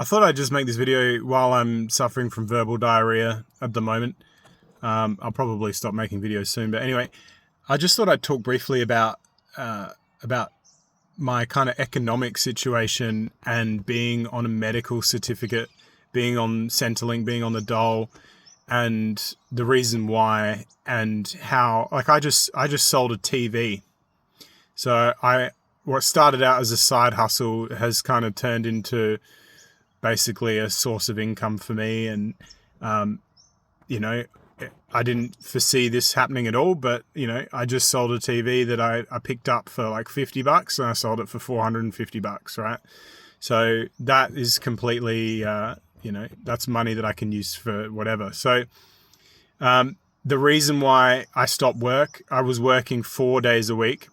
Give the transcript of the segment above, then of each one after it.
I thought I'd just make this video while I'm suffering from verbal diarrhea at the moment. I'll probably stop making videos soon, but anyway, I just thought I'd talk briefly about my kind of economic situation and being on a medical certificate, being on Centrelink, being on the dole, and the reason why and how. Like I just sold a TV, so what started out as a side hustle has kind of turned into basically a source of income for me. And, I didn't foresee this happening at all, but, I just sold a TV that I picked up for like $50 and I sold it for $450, right? So that is completely, that's money that I can use for whatever. So, the reason why I stopped work, I was working 4 days a week.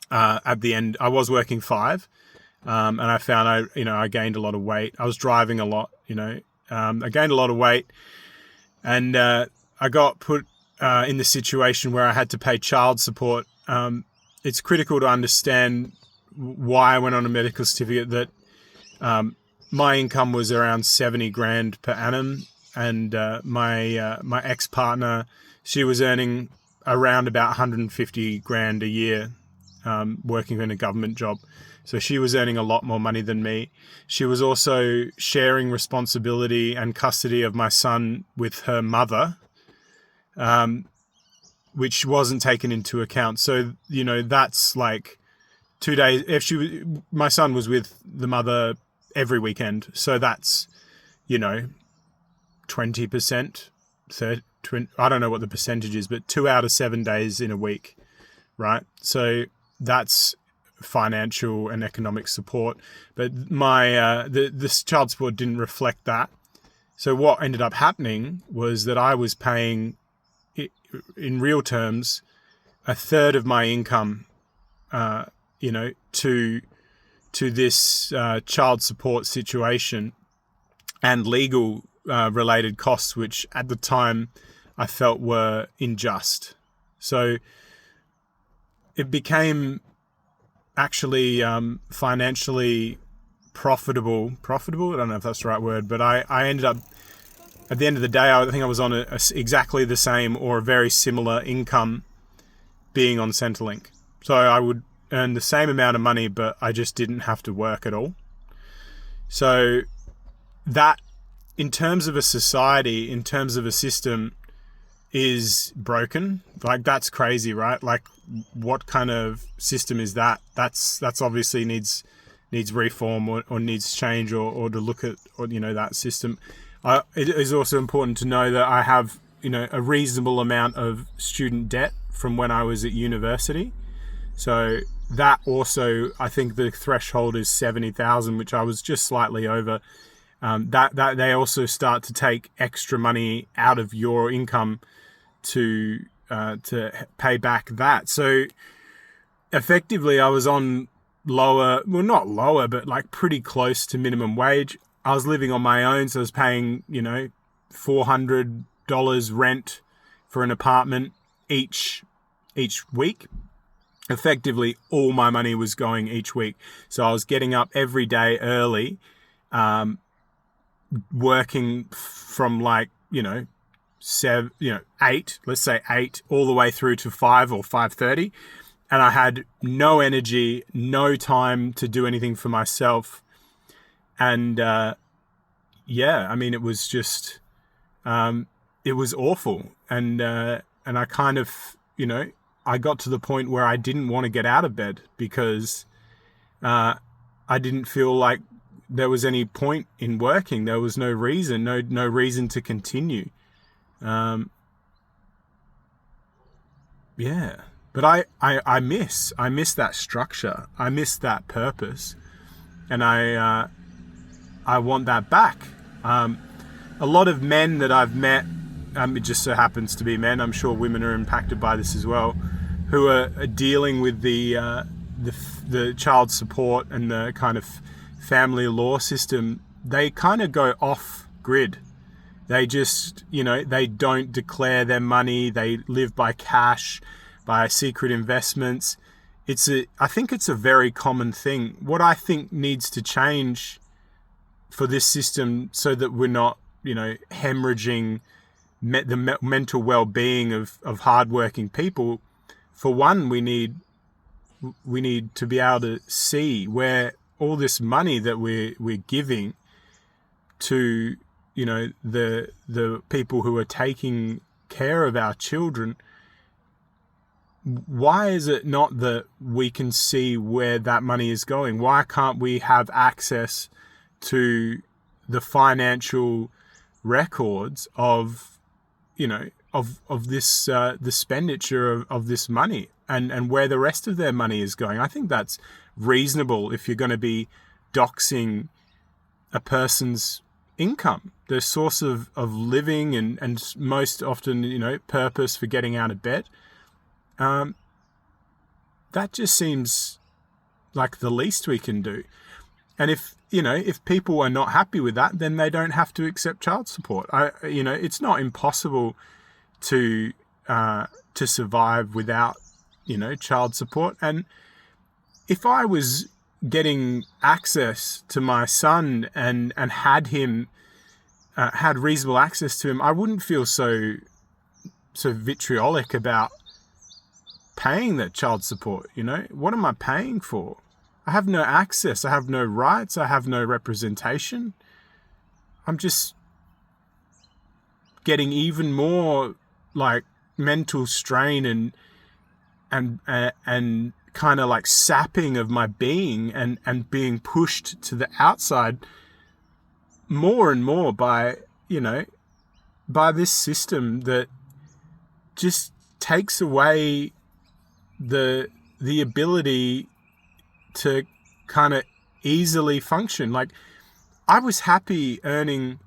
At the end, I was working 5. And I found I gained a lot of weight. I was driving a lot, I gained a lot of weight, and I got put in the situation where I had to pay child support. It's critical to understand why I went on a medical certificate that my income was around 70 grand per annum, and my ex-partner, she was earning around about 150 grand a year, working in a government job. So she was earning a lot more money than me. She was also sharing responsibility and custody of my son with her mother, which wasn't taken into account. So, that's like 2 days. My son was with the mother every weekend. So that's, 20%, 30, I don't know what the percentage is, but 2 out of 7 days in a week, right? So that's financial and economic support, but my this child support didn't reflect that. So what ended up happening was that I was paying, in real terms, a third of my income, to this child support situation and legal related costs, which at the time I felt were unjust. So it became actually financially profitable. I don't know if that's the right word, but I ended up, at the end of the day, I think I was on exactly the same or a very similar income being on Centrelink. So I would earn the same amount of money, but I just didn't have to work at all. So that, in terms of a society, in terms of a system, is broken. Like, that's crazy, right? Like, what kind of system is that? That's obviously needs reform or needs change or to look at, that system. It is also important to know that I have, a reasonable amount of student debt from when I was at university. So that also, I think the threshold is 70,000, which I was just slightly over. That they also start to take extra money out of your income to pay back that. So effectively, I was on not lower, but like pretty close to minimum wage. I was living on my own, so I was paying, $400 rent for an apartment each week. Effectively, all my money was going each week. So I was getting up every day early, working from 8, let's say 8, all the way through to 5 or 5:30. And I had no energy, no time to do anything for myself. And, it was just, it was awful. And I kind of, I got to the point where I didn't want to get out of bed because, I didn't feel like there was any point in working. There was no reason, no reason to continue. But I miss that structure. I miss that purpose, and I want that back. A lot of men that I've met, it just so happens to be men, I'm sure women are impacted by this as well, who are dealing with the child support and the kind of family law system. They kind of go off grid. They just, they don't declare their money. They live by cash, by secret investments. I think it's a very common thing. What I think needs to change for this system so that we're not, hemorrhaging the mental well-being of hardworking people. For one, we need to be able to see where all this money that we're giving to, the people who are taking care of our children, why is it not that we can see where that money is going? Why can't we have access to the financial records of, of this, the expenditure of this money and where the rest of their money is going? I think that's reasonable if you're going to be doxing a person's income, their source of living and most often, purpose for getting out of bed. That just seems like the least we can do. And if people are not happy with that, then they don't have to accept child support. It's not impossible to survive without, child support. And if I was getting access to my son and had him, had reasonable access to him, I wouldn't feel so vitriolic about paying that child support. What am I paying for? I have no access. I have no rights. I have no representation. I'm just getting even more like mental strain and kind of like sapping of my being and being pushed to the outside more and more by this system that just takes away the ability to kind of easily function. Like, I was happy earning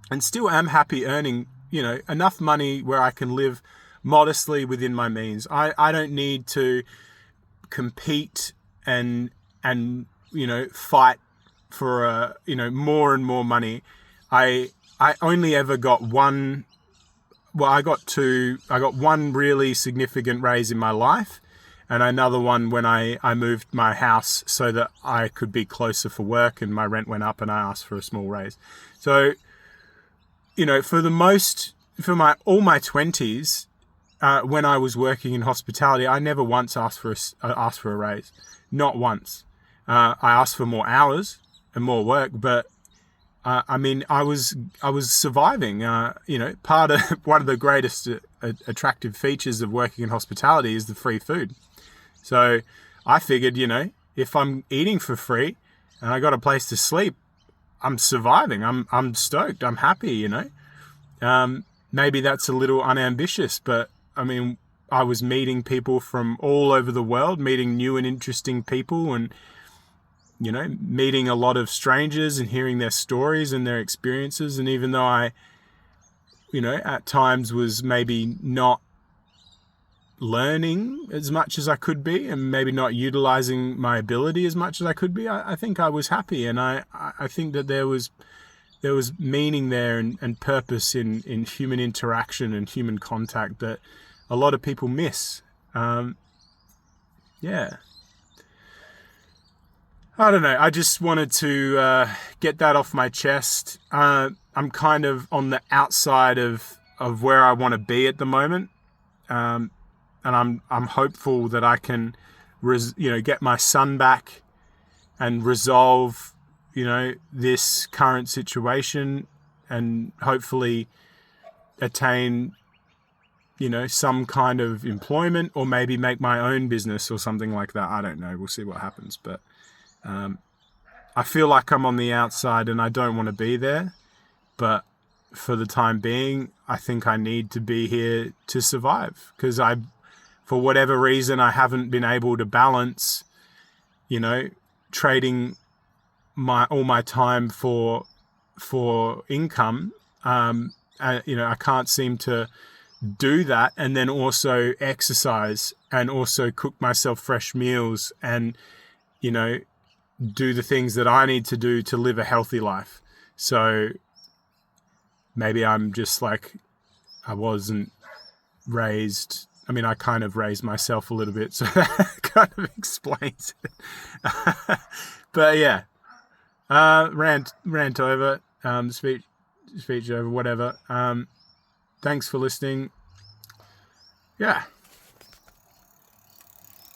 and still am happy earning, enough money where I can live modestly within my means. I don't need to compete and fight for more and more money. I only ever got one. Well, I got one really significant raise in my life, and another one when I moved my house so that I could be closer for work, and my rent went up, and I asked for a small raise. So, for all my 20s, when I was working in hospitality, I never once asked for a raise, not once. I asked for more hours and more work, but I was surviving. Part of one of the greatest attractive features of working in hospitality is the free food. So I figured, if I'm eating for free and I got a place to sleep, I'm surviving. I'm stoked. I'm happy. Maybe that's a little unambitious, but I was meeting people from all over the world, meeting new and interesting people, and meeting a lot of strangers and hearing their stories and their experiences. And even though I, at times was maybe not learning as much as I could be and maybe not utilizing my ability as much as I could be, I think I was happy. And I think that there was meaning there and purpose in human interaction and human contact that a lot of people miss. I don't know. I just wanted to get that off my chest. I'm kind of on the outside of where I want to be at the moment, and I'm hopeful that I can, get my son back and resolve, this current situation, and hopefully attain, some kind of employment, or maybe make my own business or something like that. I don't know. We'll see what happens, but. I feel like I'm on the outside and I don't want to be there, but for the time being, I think I need to be here to survive, because for whatever reason, I haven't been able to balance, trading all my time for income. I can't seem to do that and then also exercise and also cook myself fresh meals and, do the things that I need to do to live a healthy life. So maybe I'm just like, I wasn't raised. I kind of raised myself a little bit, so that kind of explains it. But yeah, Rant over. Speech over. Whatever. Thanks for listening. Yeah.